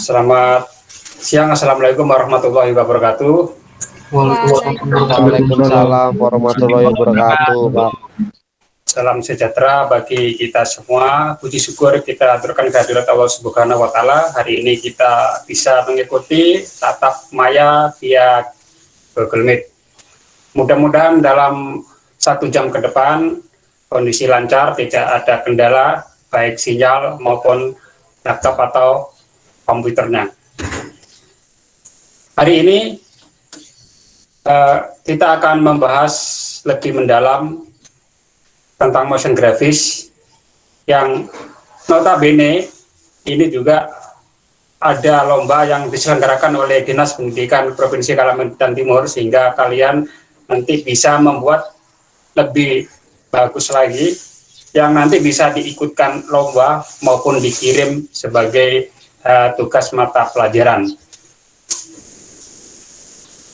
Selamat siang, Assalamualaikum warahmatullahi wabarakatuh. Waalaikumsalam warahmatullahi wabarakatuh, Pak. Salam sejahtera bagi kita semua. Puji syukur kita aturkan kehadirat Allah Subhanahu wa Ta'ala. Hari ini kita bisa mengikuti tatap maya via Google Meet. Mudah-mudahan dalam 1 jam ke depan kondisi lancar, tidak ada kendala baik sinyal maupun laptop atau komputernya. Hari ini kita akan membahas lebih mendalam tentang motion grafis yang notabene ini juga ada lomba yang diselenggarakan oleh Dinas Pendidikan Provinsi Kalimantan Timur, sehingga kalian nanti bisa membuat lebih bagus lagi yang nanti bisa diikutkan lomba maupun dikirim sebagai tugas mata pelajaran.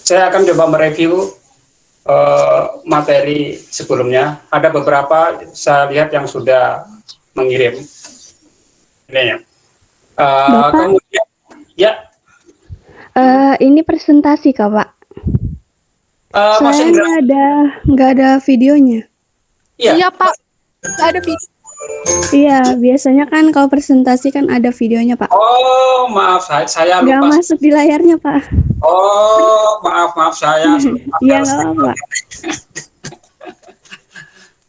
Saya akan coba mereview materi sebelumnya. Ada beberapa saya lihat yang sudah mengirim. Ini ya. Kemudian, ya. Ini presentasi Kak, Pak. Saya nggak ada videonya. Iya Pak, nggak ada video. Iya, biasanya kan kalau presentasi kan ada videonya, Pak. Oh, maaf, saya lupa. Nggak masuk di layarnya, Pak. Oh, maaf saya. Iya, nggak apa-apa.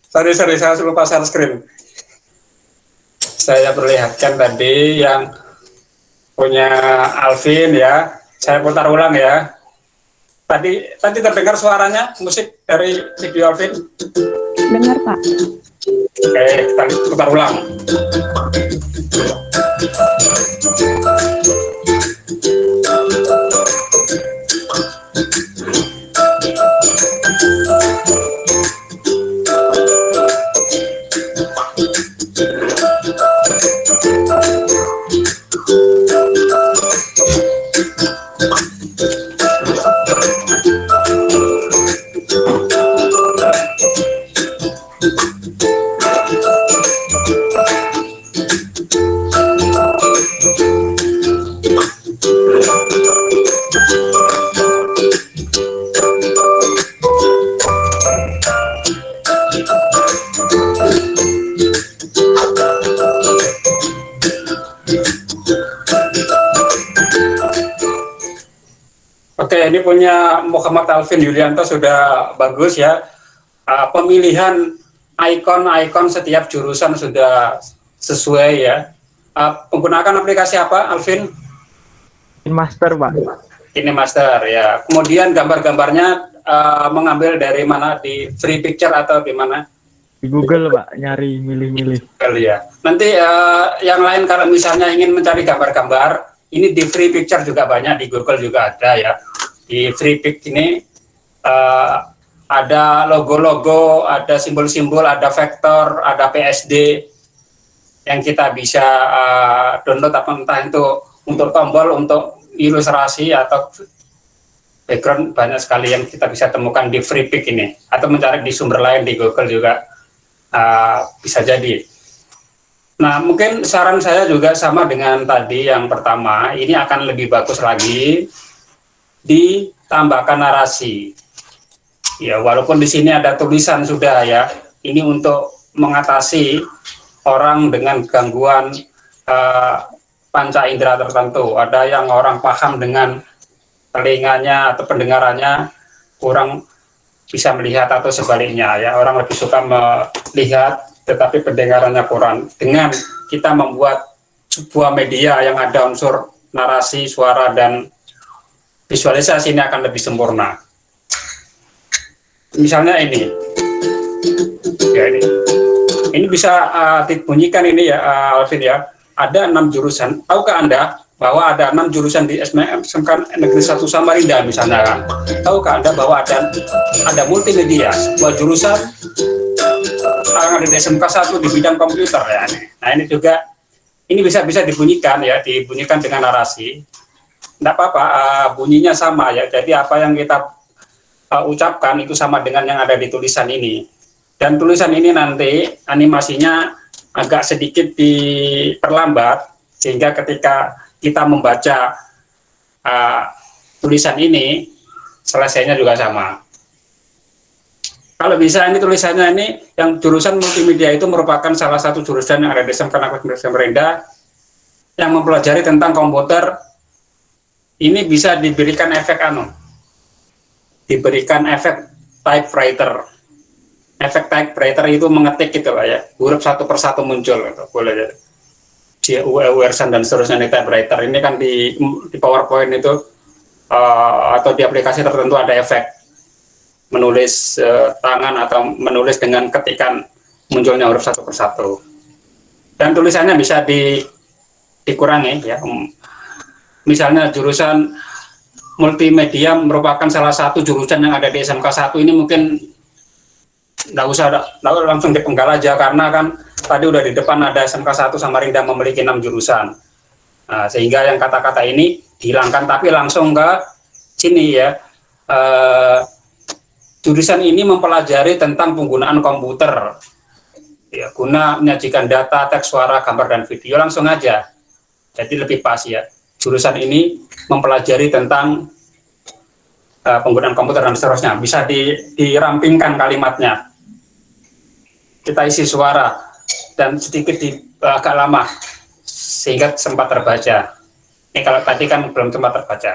sorry, saya lupa share screen. Saya perlihatkan tadi yang punya Alvin ya. Saya putar ulang ya. Tadi terdengar suaranya musik dari video Alvin? Dengar, Pak. Oke, kita putar ulang. Oke, ini punya Muhammad Alvin Yulianto sudah bagus ya. Pemilihan ikon setiap jurusan sudah sesuai ya. Menggunakan aplikasi apa, Alvin? KineMaster, Pak. KineMaster ya. Kemudian gambar-gambarnya mengambil dari mana? Di free picture atau di mana? Di Google, Pak, nyari milih-milih. Ya. Nanti yang lain kalau misalnya ingin mencari gambar-gambar, ini di free picture juga banyak, di Google juga ada ya. Di free pick ini ada logo-logo, ada simbol-simbol, ada vektor, ada PSD yang kita bisa download, entah itu untuk tombol, untuk ilustrasi atau background, banyak sekali yang kita bisa temukan di free pick ini, atau mencari di sumber lain di Google juga bisa jadi. Nah, mungkin saran saya juga sama dengan tadi yang pertama, ini akan lebih bagus lagi ditambahkan narasi. Ya, walaupun di sini ada tulisan sudah ya, ini untuk mengatasi orang dengan gangguan panca indera tertentu. Ada yang orang paham dengan telinganya atau pendengarannya kurang bisa melihat, atau sebaliknya ya, orang lebih suka melihat tetapi pendengarannya kurang. Dengan kita membuat sebuah media yang ada unsur narasi, suara, dan visualisasi, ini akan lebih sempurna. Misalnya ini ya, ini bisa dibunyikan ini ya, Alvin ya. Ada 6 jurusan. Tahukah Anda bahwa ada 6 jurusan di SMK Negeri 1 Samarinda misalnya kan? Tahukah Anda bahwa ada multimedia, sebuah jurusan ada di SMK 1 di bidang komputer ya. Nah, ini juga ini bisa dibunyikan ya, dibunyikan dengan narasi. Tidak apa-apa, bunyinya sama ya. Jadi apa yang kita ucapkan itu sama dengan yang ada di tulisan ini. Dan tulisan ini nanti animasinya agak sedikit diperlambat, sehingga ketika kita membaca tulisan ini, selesainya juga sama. Kalau bisa ini tulisannya ini, yang jurusan multimedia itu merupakan salah satu jurusan yang ada di SMK Negeri Samarinda yang mempelajari tentang komputer. Ini bisa diberikan efek diberikan efek typewriter. Efek typewriter itu mengetik gitu lah ya, huruf satu persatu muncul gitu. Boleh jadi JUEWERSAN dan seterusnya di typewriter. Ini kan di PowerPoint itu atau di aplikasi tertentu ada efek menulis tangan atau menulis dengan ketikan munculnya huruf satu persatu. Dan tulisannya bisa dikurangi ya. Misalnya jurusan multimedia merupakan salah satu jurusan yang ada di SMK 1 ini, mungkin nggak usah langsung dipenggal aja, karena kan tadi udah di depan ada SMK 1 Samarinda memiliki 6 jurusan. Nah, sehingga yang kata-kata ini dihilangkan, tapi langsung ke sini ya. Jurusan ini mempelajari tentang penggunaan komputer ya, guna menyajikan data, teks, suara, gambar, dan video. Langsung aja, jadi lebih pas ya. Jurusan ini mempelajari tentang penggunaan komputer dan seterusnya. Bisa dirampingkan kalimatnya, kita isi suara dan sedikit agak lama sehingga sempat terbaca. Ini kalau tadi kan belum sempat terbaca.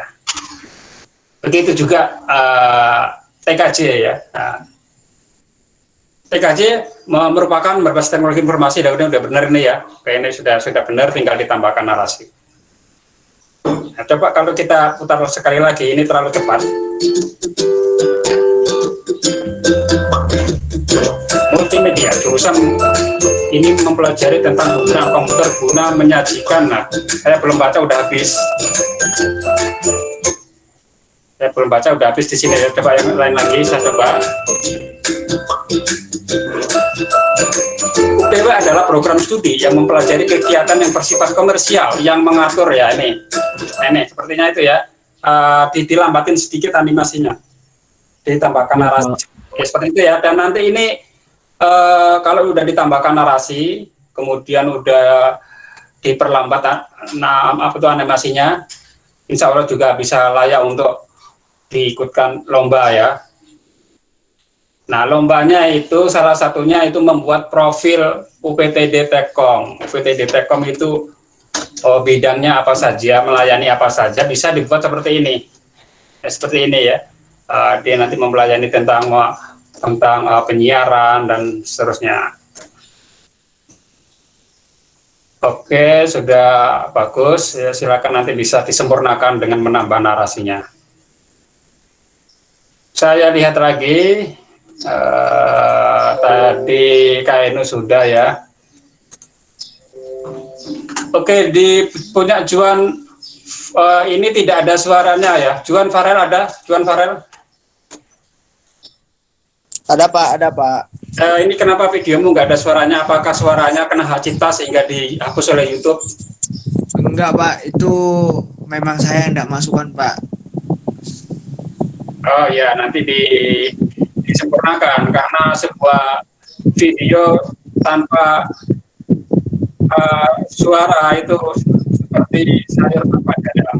Begitu juga TKJ ya. Nah, TKJ merupakan berbasis teknologi informasi, dan udah benar ini ya. Kayaknya sudah benar, tinggal ditambahkan narasi. Nah, coba kalau kita putar sekali lagi, ini terlalu cepat. Multimedia, jurusan ini mempelajari tentang penggunaan komputer guna menyajikan. Nah, saya belum baca, udah habis. Saya belum baca, udah habis di sini. Coba yang lain lagi, saya coba. UPW adalah program studi yang mempelajari kegiatan yang bersifat komersial, yang mengatur ya ini sepertinya itu ya. Dilambatin sedikit animasinya, ditambahkan narasi, ya, seperti itu ya. Dan nanti ini kalau udah ditambahkan narasi, kemudian udah diperlambat apa itu animasinya, insya Allah juga bisa layak untuk diikutkan lomba ya. Nah, lombanya itu salah satunya itu membuat profil UPTD Tekom. UPTD Tekom itu bidangnya apa saja, melayani apa saja, bisa dibuat seperti ini. Ya, seperti ini ya. Dia nanti melayani tentang penyiaran dan seterusnya. Oke, sudah bagus. Ya, silakan nanti bisa disempurnakan dengan menambah narasinya. Saya lihat lagi, tadi Kak Enu sudah ya. Oke, punya Juan, ini tidak ada suaranya ya. Juan Farel ada? Juan Farel? Ada Pak. Ini kenapa videomu nggak ada suaranya? Apakah suaranya kena hak cipta sehingga dihapus oleh YouTube? Enggak Pak, itu memang saya tidak masukkan Pak. Oh ya, nanti disempurnakan, karena sebuah video tanpa suara itu seperti sayur tanpa garam.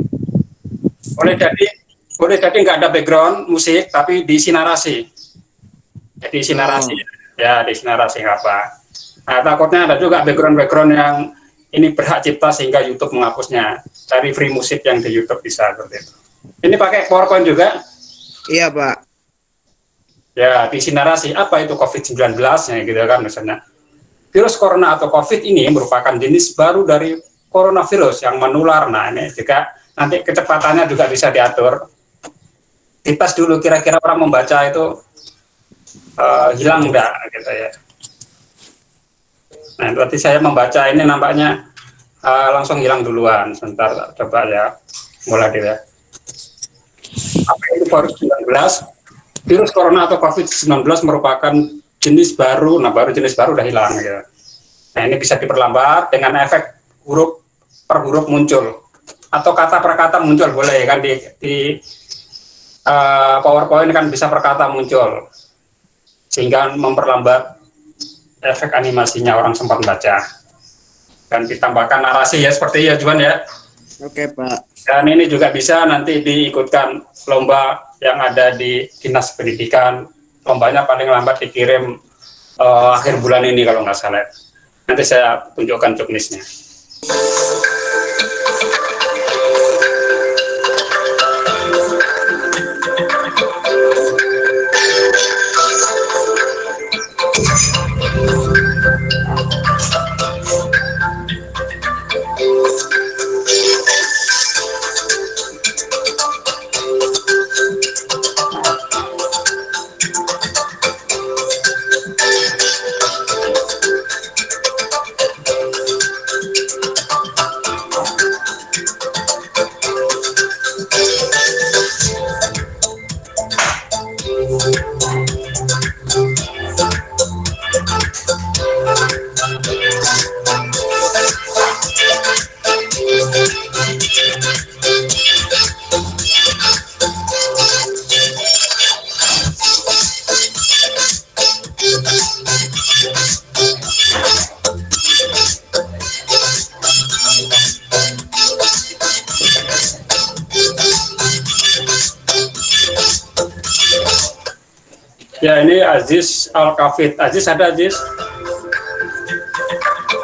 Boleh jadi nggak ada background musik, tapi diisi narasi. Jadi isi narasi, ya diisi narasi apa. Nah, takutnya ada juga background yang ini berhak cipta sehingga YouTube menghapusnya. Cari free musik yang di YouTube bisa seperti itu. Ini pakai PowerPoint juga? Iya Pak. Ya, diisi narasi apa itu COVID-19 ya gitu kan misalnya. Virus corona atau COVID ini merupakan jenis baru dari coronavirus yang menular. Nah, ini juga nanti kecepatannya juga bisa diatur. Dites dulu kira-kira orang membaca itu hilang enggak gitu ya. Nah, berarti saya membaca ini nampaknya langsung hilang duluan. Sebentar, coba ya. Mulai dulu ya. Apa itu COVID-19? Virus corona atau COVID-19 merupakan jenis baru. Nah, jenis baru udah hilang ya. Nah, ini bisa diperlambat dengan efek huruf per huruf muncul atau kata per kata muncul, boleh kan di PowerPoint kan bisa per kata muncul sehingga memperlambat efek animasinya orang sempat baca. Dan ditambahkan narasi ya, seperti ya Juan ya. Oke, Pak. Dan ini juga bisa nanti diikutkan lomba yang ada di Dinas Pendidikan. Lombanya paling lambat dikirim akhir bulan ini kalau nggak salah. Nanti saya tunjukkan juknisnya. Ya, ini Aziz Al-Kafid. Aziz ada, Aziz?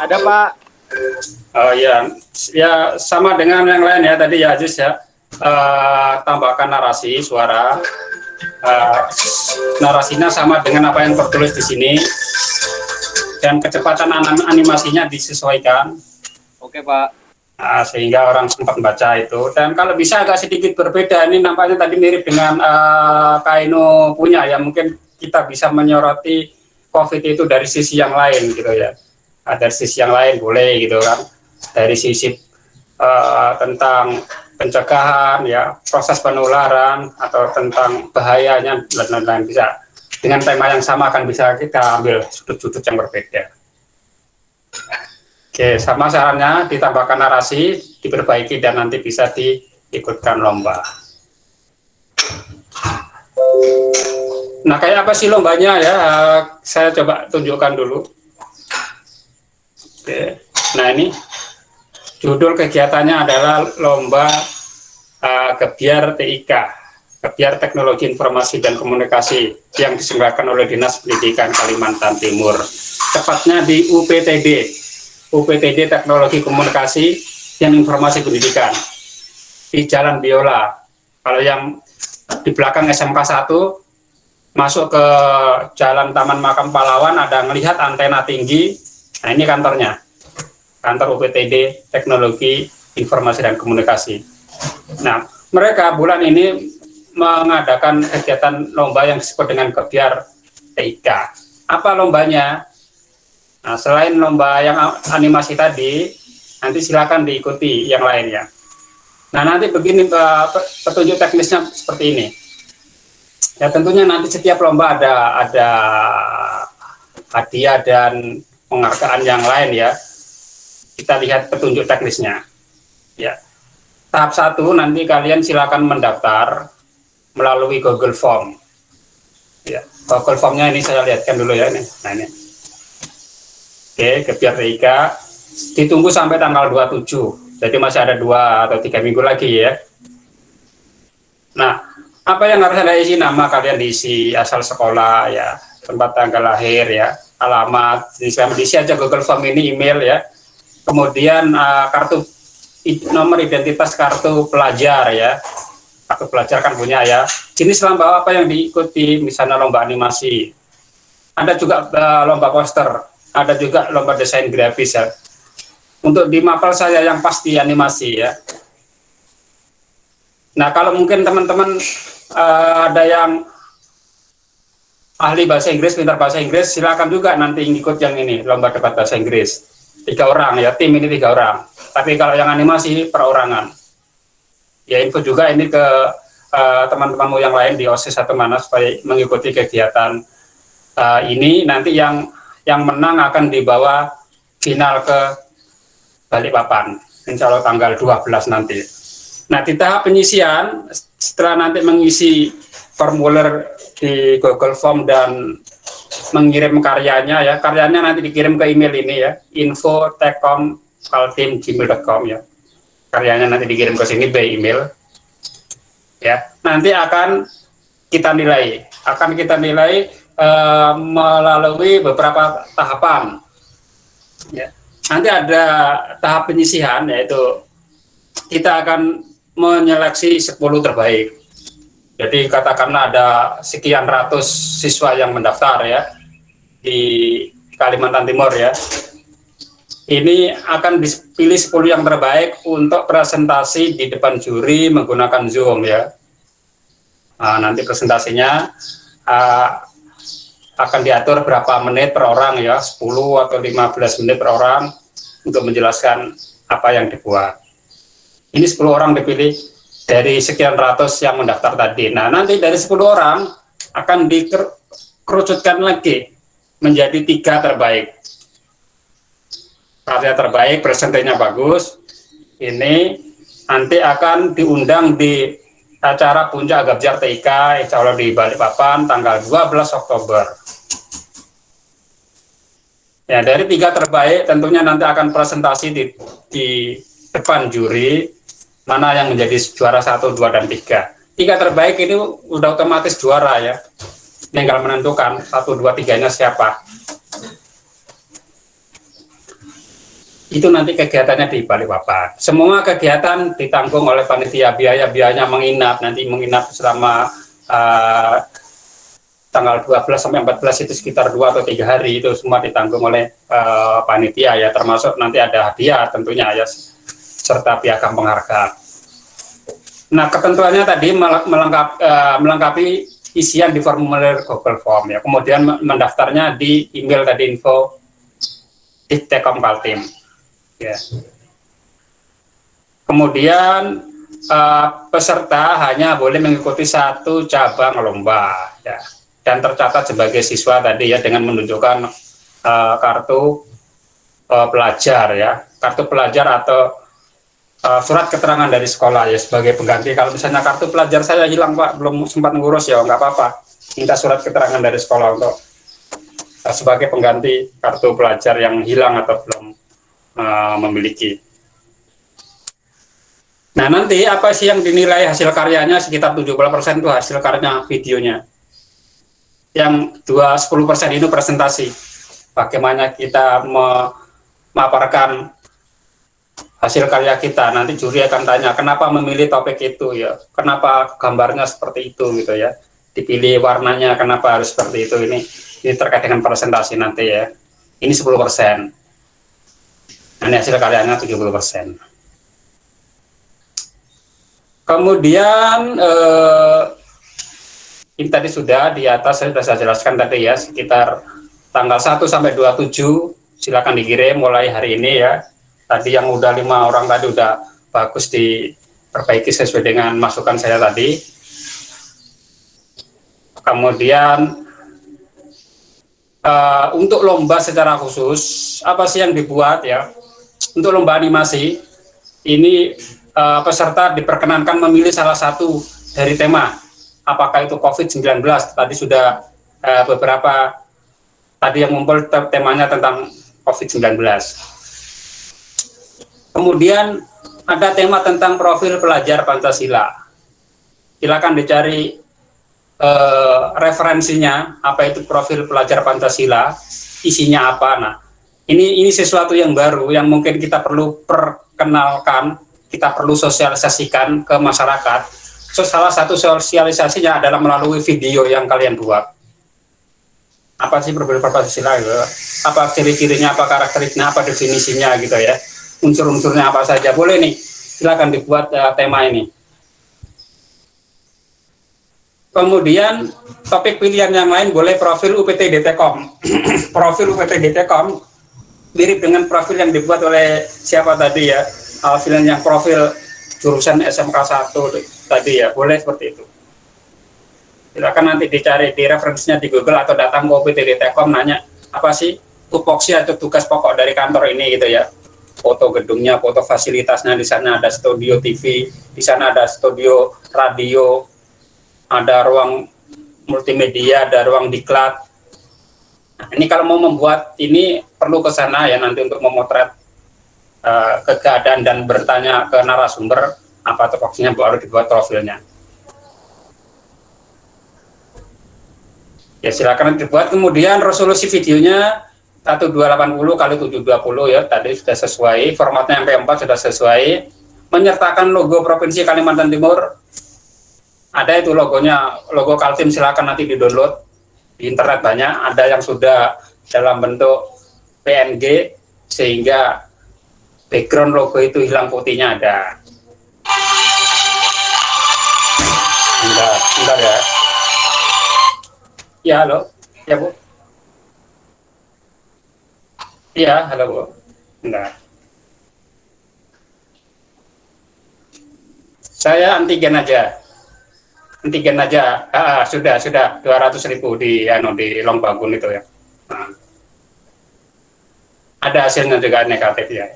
Ada Pak. Oh ya, ya sama dengan yang lain ya tadi ya Aziz ya. Tambahkan narasi suara. Narasinya sama dengan apa yang tertulis di sini. Dan kecepatan animasinya disesuaikan. Oke Pak. Sehingga orang sempat baca itu. Dan kalau bisa agak sedikit berbeda, ini nampaknya tadi mirip dengan Kaino punya ya, mungkin kita bisa menyoroti COVID itu dari sisi yang lain gitu ya. Dari sisi yang lain boleh gitu kan, dari sisi tentang pencegahan ya, proses penularan atau tentang bahayanya dan lain-lain, bisa dengan tema yang sama akan bisa kita ambil sudut-sudut yang berbeda. Oke, sama sarannya ditambahkan narasi, diperbaiki dan nanti bisa diikutkan lomba. Nah, kayak apa sih lombanya ya? Saya coba tunjukkan dulu. Oke. Nah, ini judul kegiatannya adalah lomba Gebyar TIK, Gebyar Teknologi Informasi dan Komunikasi yang diselenggarakan oleh Dinas Pendidikan Kalimantan Timur. Tepatnya di UPTD Teknologi Komunikasi dan Informasi Pendidikan di Jalan Biola. Kalau yang di belakang SMK 1 masuk ke Jalan Taman Makam Pahlawan ada ngelihat antena tinggi. Nah, ini kantornya, kantor UPTD Teknologi Informasi dan Komunikasi. Nah, mereka bulan ini mengadakan kegiatan lomba yang disebut dengan Gebyar TIK. Apa lombanya? Nah, selain lomba yang animasi tadi, nanti silakan diikuti yang lainnya. Nah, nanti begini petunjuk teknisnya seperti ini. Ya, tentunya nanti setiap lomba ada hadiah dan penghargaan yang lain ya. Kita lihat petunjuk teknisnya. Ya. Tahap 1 nanti kalian silakan mendaftar melalui Google Form. Ya, Google Formnya ini saya lihatkan dulu ya ini. Nah, ini. Oke, Gebyar TIK ditunggu sampai tanggal 27. Jadi masih ada 2 atau 3 minggu lagi ya. Nah, apa yang harus Anda isi? Nama kalian diisi, asal sekolah ya, tempat tanggal lahir ya, alamat, diisi aja Google Form ini, email ya. Kemudian nomor identitas kartu pelajar ya. Kartu pelajar kan punya ya. Jenis lomba apa yang diikuti, misalnya lomba animasi. Ada juga lomba poster, ada juga lomba desain grafis ya. Untuk di mapel saya yang pasti animasi ya. Nah, kalau mungkin teman-teman ada yang ahli bahasa Inggris, pintar bahasa Inggris, silakan juga nanti ngikut yang ini, lomba debat bahasa Inggris. 3 orang ya, tim ini 3 orang. Tapi kalau yang animasi perorangan. Ya, info juga ini ke teman-temanmu yang lain di OSIS atau mana supaya mengikuti kegiatan ini. Nanti yang menang akan dibawa final ke Balikpapan, insya Allah tanggal 12 nanti. Nah, di tahap penyisian, setelah nanti mengisi formulir di Google Form dan mengirim karyanya ya, karyanya nanti dikirim ke email ini ya, info@tekkom.kaltim@gmail.com ya. karyanya nanti dikirim ke sini by email. Ya, nanti akan kita nilai melalui beberapa tahapan. Ya. Nanti ada tahap penyisihan, yaitu kita akan menyeleksi 10 terbaik. Jadi katakanlah ada sekian ratus siswa yang mendaftar ya di Kalimantan Timur ya. Ini akan dipilih 10 yang terbaik untuk presentasi di depan juri menggunakan Zoom ya. Nanti presentasinya akan diatur berapa menit per orang ya, 10 atau 15 menit per orang untuk menjelaskan apa yang dibuat. Ini 10 orang dipilih dari sekian ratus yang mendaftar tadi. Nah, nanti dari 10 orang akan dikerucutkan lagi menjadi 3 terbaik. Karya terbaik, presentasinya bagus. Ini nanti akan diundang di acara Puncak Gabjar TIK, insya Allah di Balikpapan, tanggal 12 Oktober. Ya, dari 3 terbaik tentunya nanti akan presentasi di depan juri, mana yang menjadi juara 1, 2, dan 3. 3 terbaik ini udah otomatis juara ya. Tinggal menentukan 1, 2, 3-nya siapa. Itu nanti kegiatannya di Balikpapan. Semua kegiatan ditanggung oleh panitia, biaya-biayanya nanti menginap selama tanggal 12 sampai 14 itu sekitar 2 atau 3 hari, itu semua ditanggung oleh panitia ya, termasuk nanti ada hadiah tentunya ya, serta piagam penghargaan. Nah, ketentuannya tadi melengkapi isian di formulir Google Form ya. Kemudian mendaftarnya di email tadi info Tekkom Kaltim. Ya. Kemudian peserta hanya boleh mengikuti 1 cabang lomba ya. Dan tercatat sebagai siswa tadi ya, dengan menunjukkan kartu pelajar ya, kartu pelajar atau surat keterangan dari sekolah ya sebagai pengganti. Kalau misalnya kartu pelajar saya hilang Pak, belum sempat ngurus ya, nggak apa-apa, minta surat keterangan dari sekolah untuk sebagai pengganti kartu pelajar yang hilang atau belum memiliki. Nah, nanti apa sih yang dinilai hasil karyanya? Sekitar 70% itu hasil karya videonya. Yang 10% itu presentasi. Bagaimana kita memaparkan hasil karya kita. Nanti juri akan tanya kenapa memilih topik itu ya, kenapa gambarnya seperti itu gitu ya, dipilih warnanya kenapa harus seperti itu. Ini terkait dengan presentasi nanti ya. Ini 10%. Ini hasil karyanya 70%. Kemudian ini tadi sudah di atas saya jelaskan tadi ya, sekitar tanggal 1 sampai 27 silakan dikirim mulai hari ini ya. Tadi yang udah 5 orang tadi udah bagus diperbaiki sesuai dengan masukan saya tadi. Kemudian untuk lomba secara khusus apa sih yang dibuat ya? Untuk lomba animasi ini peserta diperkenankan memilih salah satu dari tema. Apakah itu COVID-19, tadi sudah beberapa tadi yang ngumpul temanya tentang COVID-19. Kemudian ada tema tentang profil pelajar Pancasila. Silakan dicari referensinya, apa itu profil pelajar Pancasila, isinya apa. Nah, ini sesuatu yang baru yang mungkin kita perlu perkenalkan, kita perlu sosialisasikan ke masyarakat. So, salah satu sosialisasinya adalah melalui video yang kalian buat. Apa sih profil Pancasila gitu? Apa ciri-cirinya, apa karakteristiknya, apa definisinya gitu ya? Unsur-unsurnya apa saja, boleh nih, silakan dibuat tema ini. Kemudian topik pilihan yang lain boleh profil UPT Tekkom. Profil UPT Tekkom mirip dengan profil yang dibuat oleh siapa tadi ya, Alfian, yang profil jurusan SMK 1 tadi ya, boleh seperti itu. Silakan nanti dicari di referensinya di Google atau datang ke UPT Tekkom, nanya apa sih tupoksi atau tugas pokok dari kantor ini gitu ya. Foto gedungnya, foto fasilitasnya, di sana ada studio TV, di sana ada studio radio, ada ruang multimedia, ada ruang diklat. Nah, ini kalau mau membuat ini perlu ke sana ya nanti untuk memotret keadaan dan bertanya ke narasumber apa topoksinya, baru dibuat profilnya. Ya silakan dibuat. Kemudian resolusi videonya 1280 kali 720 ya, tadi sudah sesuai, formatnya MP4 sudah sesuai, menyertakan logo Provinsi Kalimantan Timur. Ada itu logonya, logo Kaltim, silakan nanti di-download di internet banyak, ada yang sudah dalam bentuk PNG sehingga background logo itu hilang putihnya ada. Bentar ya. Ya, halo. Ya, Bu. Iya, halo, Bu. Bentar. Saya antigen aja. Antigen aja. Sudah 200.000 di Longbagun itu ya. Nah. Ada hasilnya juga negatif ya.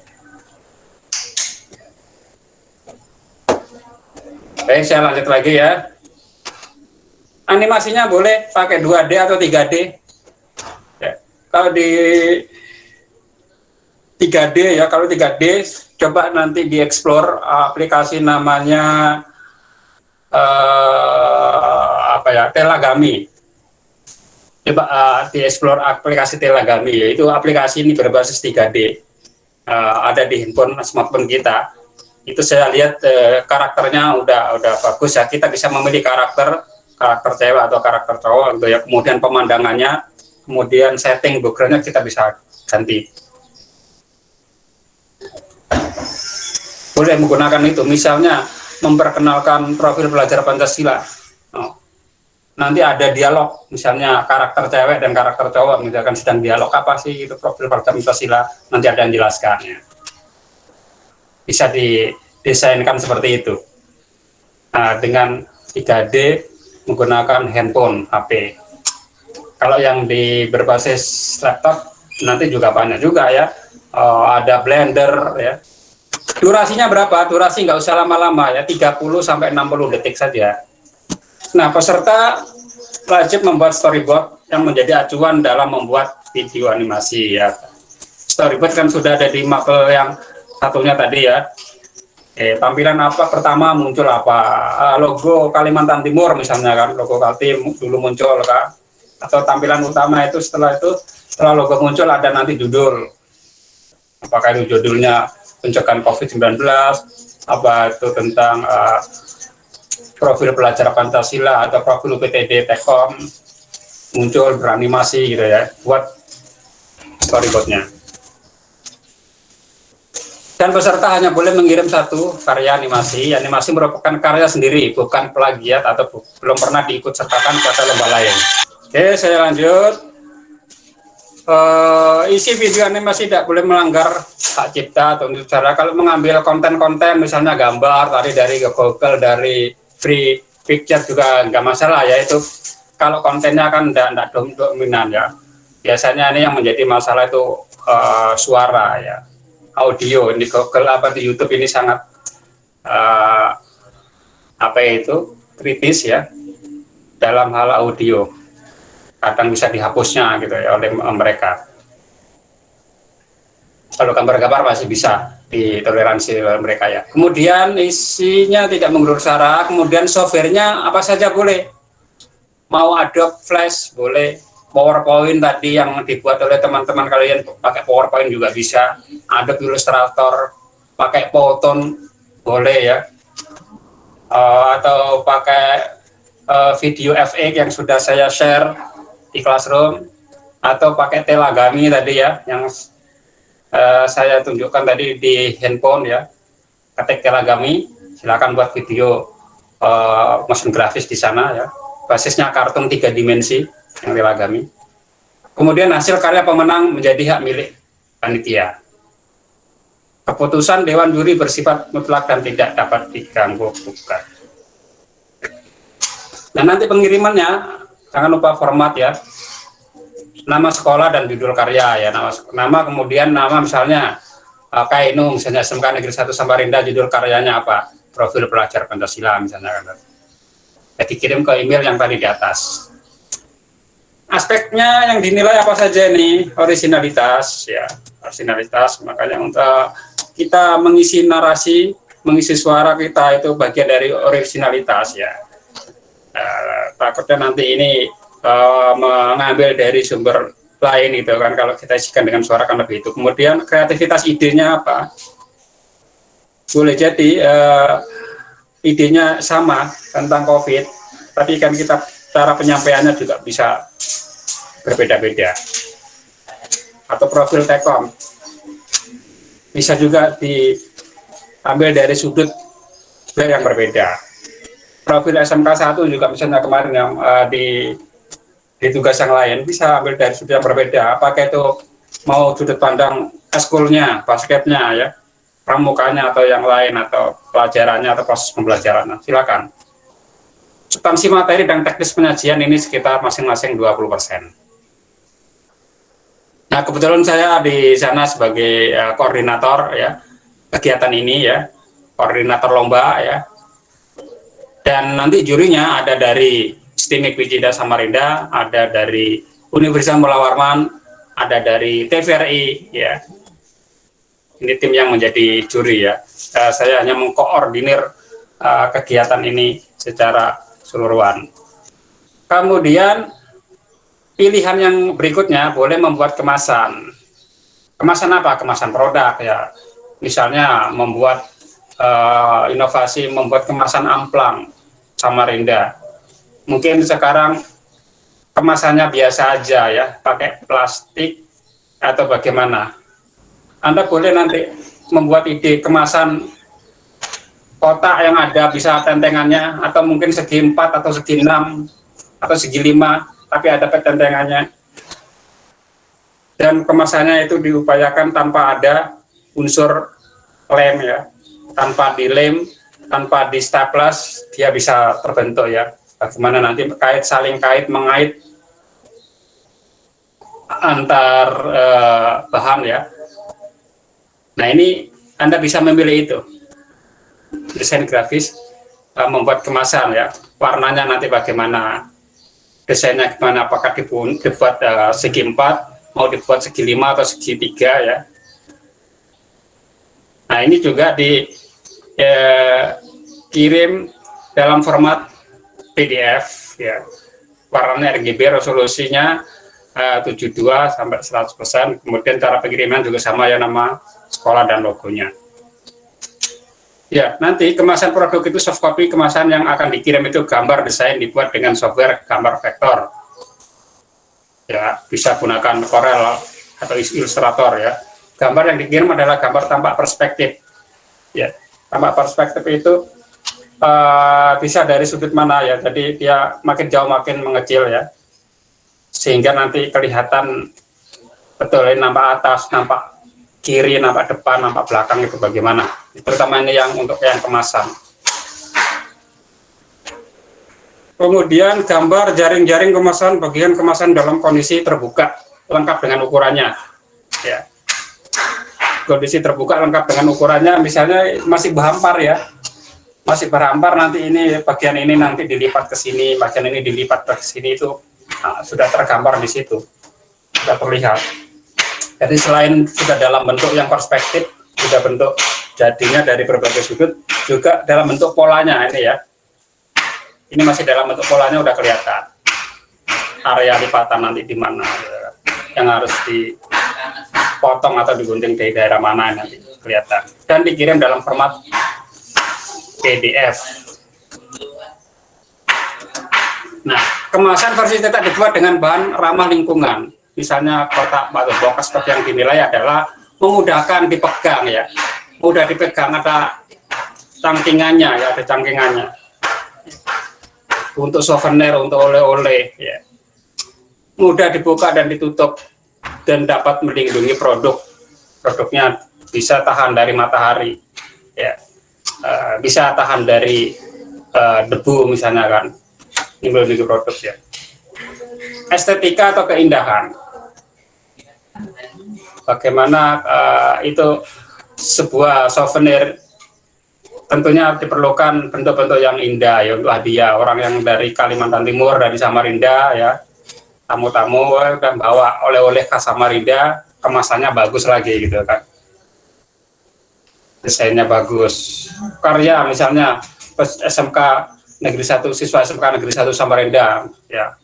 Baik, saya lanjut lagi ya. Animasinya boleh pakai 2D atau 3D. Ya. Kalau di 3D ya, kalau 3D coba nanti dieksplor aplikasi namanya Telagami. Coba dieksplor aplikasi Telagami, yaitu aplikasi ini berbasis 3D. Ada di handphone smartphone kita. Itu saya lihat karakternya udah bagus ya. Kita bisa memilih karakter cewek atau karakter cowok gitu ya. Kemudian pemandangannya, kemudian setting backgroundnya kita bisa ganti. Boleh menggunakan itu, misalnya memperkenalkan profil pelajar Pancasila. Nanti ada dialog, misalnya karakter cewek dan karakter cowok, misalkan sedang dialog apa sih itu profil pelajar Pancasila, nanti ada yang jelaskannya. Bisa didesainkan seperti itu. Nah, dengan 3D menggunakan handphone, HP. Kalau yang di berbasis laptop nanti juga banyak juga ya. Ada Blender ya. Durasinya berapa? Durasi nggak usah lama-lama ya, 30 sampai 60 detik saja. Nah, peserta wajib membuat storyboard yang menjadi acuan dalam membuat video animasi ya. Storyboard kan sudah ada di mapel yang satunya tadi ya. Tampilan apa pertama muncul apa? Logo Kalimantan Timur misalnya kan, logo Kaltim dulu muncul kan. Atau tampilan utama itu setelah logo muncul ada nanti judul. Apakah itu judulnya pencegahan COVID-19, apa itu tentang profil pelajar Pancasila atau profil UPTD Tekom, muncul beranimasi gitu ya, buat storyboardnya. Dan peserta hanya boleh mengirim satu karya animasi. Animasi merupakan karya sendiri, bukan plagiat atau belum pernah diikut sertakan pada lomba lain. Oke, saya lanjut. Isi video animasi tidak boleh melanggar hak cipta atau cara. Kalau mengambil konten-konten misalnya gambar tadi dari Google, dari free picture juga nggak masalah ya, itu kalau kontennya kan tidak dominan ya. Biasanya ini yang menjadi masalah itu suara ya, audio. Di Google apa di YouTube ini sangat kritis ya dalam hal audio. Kadang bisa dihapusnya gitu ya oleh mereka. Kalau gambar-gambar masih bisa ditoleransi oleh mereka ya. Kemudian isinya tidak menggurur sara, kemudian softwarenya apa saja boleh. Mau Adobe Flash boleh, PowerPoint tadi yang dibuat oleh teman-teman kalian pakai PowerPoint juga bisa, Adobe Illustrator, pakai Photon boleh ya, atau pakai video FX yang sudah saya share di Classroom, atau pakai Telagami tadi ya yang saya tunjukkan tadi di handphone ya, ketik Telagami, silakan buat video motion grafis di sana ya, basisnya kartun 3 dimensi yang Telagami. Kemudian hasil karya pemenang menjadi hak milik panitia. Keputusan Dewan Juri bersifat mutlak dan tidak dapat diganggu gugat. Nah, nanti pengirimannya jangan lupa format ya, nama sekolah dan judul karya ya, nama kemudian nama misalnya Kainung misalnya SMK Negeri 1 Samarinda, judul karyanya apa, profil pelajar Pancasila misalnya kan. Jadi kirim ke email yang tadi di atas. Aspeknya yang dinilai apa saja nih? Originalitas ya, originalitas. Makanya untuk kita mengisi narasi, mengisi suara kita itu bagian dari originalitas ya. Takutnya nanti ini mengambil dari sumber lain itu kan, kalau kita isikan dengan suara kan lebih itu. Kemudian kreativitas idenya apa? Boleh jadi idenya sama tentang COVID, tapi kan kita cara penyampaiannya juga bisa berbeda-beda. Atau profil Tekom bisa juga diambil dari sudut yang berbeda. Profil SMK 1 juga misalnya kemarin yang di tugas yang lain bisa ambil dari sudut yang berbeda. Apakah itu mau sudut pandang eskulnya, basketnya ya, pramukanya atau yang lain, atau pelajarannya atau proses pembelajarannya, silakan. Substansi materi dan teknis penyajian ini sekitar masing-masing 20%. Nah, kebetulan saya di sana sebagai koordinator ya kegiatan ini ya, koordinator lomba ya. Dan nanti jurinya ada dari STIMIK Wijida Samarinda, ada dari Universitas Mula Warman, ada dari TVRI ya. Ini tim yang menjadi juri ya. Saya hanya mengkoordinir kegiatan ini secara keseluruhan. Kemudian pilihan yang berikutnya boleh membuat kemasan. Kemasan apa? Kemasan produk ya. Misalnya membuat inovasi, membuat kemasan amplang Samarinda. Mungkin sekarang kemasannya biasa aja ya, pakai plastik atau bagaimana. Anda boleh nanti membuat ide kemasan kotak yang ada bisa tentengannya, atau mungkin segi 4 atau segi 6 atau segi 5, tapi ada tentengannya. Dan kemasannya itu diupayakan tanpa ada unsur lem ya, tanpa dilem, tanpa di staples, dia bisa terbentuk ya. Bagaimana nanti saling kait mengait antar bahan ya. Nah, ini Anda bisa memilih itu. Desain grafis membuat kemasan ya, warnanya nanti bagaimana, desainnya gimana, apakah dibuat segi 4, mau dibuat segi 5 atau segi 3 ya. Nah, ini juga dikirim dalam format PDF ya, warnanya RGB, resolusinya 72 sampai 100%. Kemudian cara pengiriman juga sama ya, nama sekolah dan logonya. Ya, nanti kemasan produk itu soft copy kemasan yang akan dikirim itu gambar desain dibuat dengan software gambar vektor. Ya, bisa gunakan Corel atau Illustrator ya. Gambar yang dikirim adalah gambar tampak perspektif. Ya, tampak perspektif itu bisa dari sudut mana ya. Jadi dia makin jauh makin mengecil ya. Sehingga nanti kelihatan betul, ini nampak atas, nampak kiri, nampak depan, nampak belakang itu bagaimana. Terutama ini yang untuk yang kemasan. Kemudian gambar jaring-jaring kemasan, bagian kemasan dalam kondisi terbuka, lengkap dengan ukurannya. Ya. Kondisi terbuka lengkap dengan ukurannya, misalnya masih berhampar ya. Masih berhampar, nanti ini bagian ini nanti dilipat ke sini, bagian ini dilipat ke sini, itu sudah tergambar di situ. Sudah terlihat. Jadi selain sudah dalam bentuk yang perspektif, sudah bentuk jadinya dari berbagai sudut, juga dalam bentuk polanya ini ya. Ini masih dalam bentuk polanya udah kelihatan. Area lipatan nanti di mana yang harus dipotong atau digunting dari daerah mana nanti kelihatan. Dan dikirim dalam format PDF. Nah, kemasan versi cetak dibuat dengan bahan ramah lingkungan. Misalnya kotak atau box yang dinilai adalah memudahkan dipegang ya, mudah dipegang, ada cangkingannya ya, ada cangkingannya untuk souvenir, untuk oleh-oleh ya, mudah dibuka dan ditutup, dan dapat melindungi produknya, bisa tahan dari matahari ya, bisa tahan dari debu misalnya kan, ini melindungi produk ya. Estetika atau keindahan, bagaimana itu sebuah souvenir, tentunya diperlukan bentuk-bentuk yang indah ya untuk hadiah. Orang yang dari Kalimantan Timur, dari Samarinda ya, tamu-tamu kan bawa oleh-oleh khas Samarinda, kemasannya bagus lagi gitu kan. desainnya bagus. Karya misalnya SMK Negeri 1, siswa SMK Negeri 1 Samarinda, ya,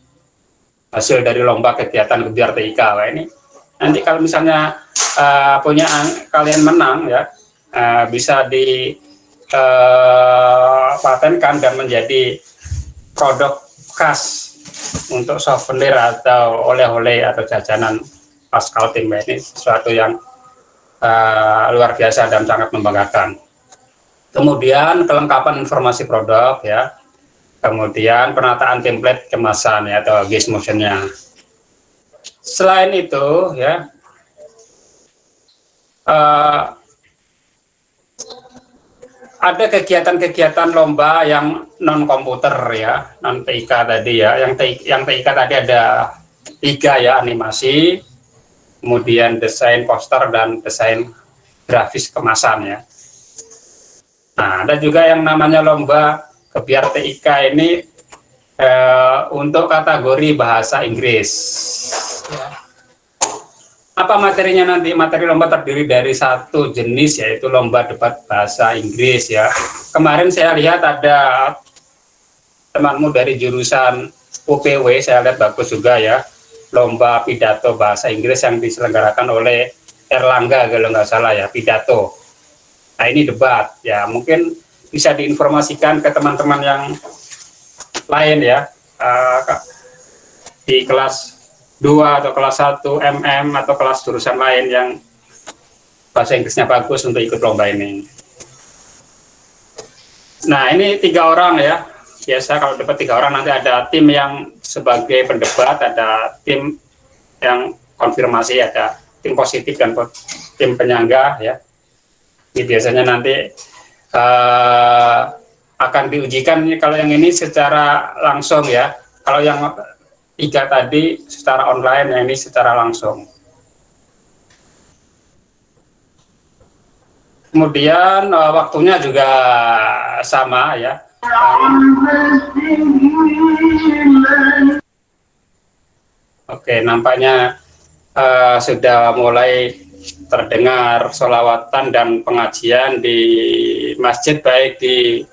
hasil dari lomba kegiatan Gebiar TIK. Wah, ini nanti kalau misalnya punya kalian menang, ya, bisa di patenkan dan menjadi produk khas untuk souvenir atau oleh-oleh atau jajanan pas Kaltim. Ini sesuatu yang luar biasa dan sangat membanggakan. Kemudian kelengkapan informasi produk, ya, kemudian penataan template kemasan, ya, atau guest motionnya. Selain itu, ya, ada kegiatan-kegiatan lomba yang non komputer, ya, non TIK tadi, ya. Yang TIK tadi ada 3, ya, animasi, kemudian desain poster dan desain grafis kemasan, ya. Nah, ada juga yang namanya lomba Gebiar TIK ini untuk kategori bahasa Inggris. Ya. Apa materinya nanti? Materi lomba terdiri dari 1 jenis, yaitu lomba debat bahasa Inggris, ya. Kemarin saya lihat ada temanmu dari jurusan UPW, saya lihat bagus juga, ya, lomba pidato bahasa Inggris yang diselenggarakan oleh Erlangga kalau nggak salah, ya, pidato. Nah, ini debat, ya, mungkin bisa diinformasikan ke teman-teman yang lain, ya, di kelas 2 atau kelas 1 atau kelas jurusan lain yang bahasa Inggrisnya bagus untuk ikut lomba ini. Nah, ini 3 orang, ya. Biasa kalau dapat 3 orang nanti ada tim yang sebagai pendebat, ada tim yang konfirmasi, ada tim positif dan tim penyangga, ya. Ini biasanya nanti akan diujikan kalau yang ini secara langsung, ya. Kalau yang 3 tadi secara online, yang ini secara langsung. Kemudian waktunya juga sama, ya. Oke, nampaknya sudah mulai terdengar sholawatan dan pengajian di masjid, baik di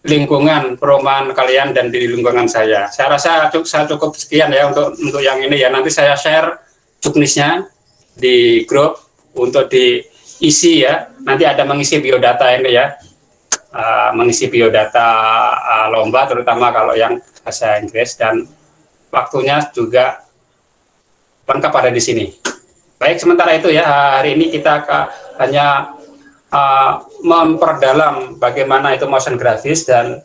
lingkungan perumahan kalian dan di lingkungan saya. Saya rasa cukup sekian, ya, untuk yang ini, ya. Nanti saya share juknisnya di grup untuk diisi, ya. Nanti ada mengisi biodata ini, ya. Mengisi biodata lomba, terutama kalau yang bahasa Inggris, dan waktunya juga lengkap ada di sini. Baik, sementara itu, ya, hari ini kita hanya memperdalam bagaimana itu motion grafis dan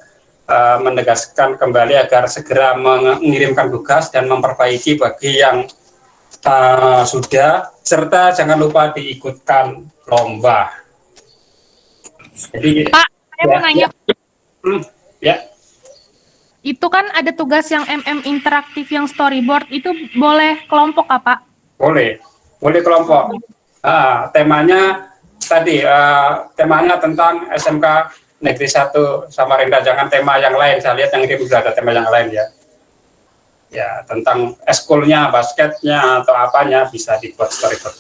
menegaskan kembali agar segera mengirimkan tugas dan memperbaiki bagi yang sudah, serta jangan lupa diikutkan lomba. Jadi, Pak, saya mau nanya. Ya. Itu kan ada tugas yang interaktif yang storyboard, itu boleh kelompok, Pak? Boleh kelompok. Temanya tadi, temanya tentang SMK Negeri 1 Samarinda, jangan tema yang lain. Saya lihat yang ini sudah ada tema yang lain, ya. Ya, tentang eskulnya, basketnya, atau apanya, bisa dibuat storyboard.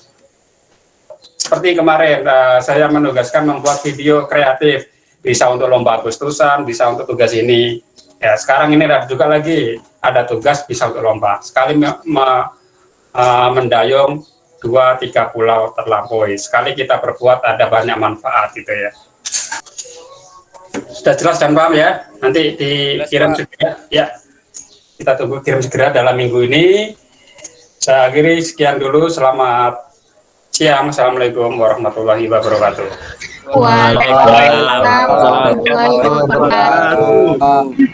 Seperti kemarin, saya menugaskan membuat video kreatif, bisa untuk lomba Agustusan, bisa untuk tugas ini. Ya, sekarang ini ada juga lagi, ada tugas bisa untuk lomba. Sekali mendayung 2-3 pulau terlampaui. Sekali kita berbuat ada banyak manfaat, gitu, ya. Sudah jelas dan paham, ya? Nanti dikirim segera, ya. Kita tunggu kirim segera dalam minggu ini. Saya akhiri, sekian dulu. Selamat siang. Assalamualaikum warahmatullahi wabarakatuh. Waalaikumsalam warahmatullahi wabarakatuh.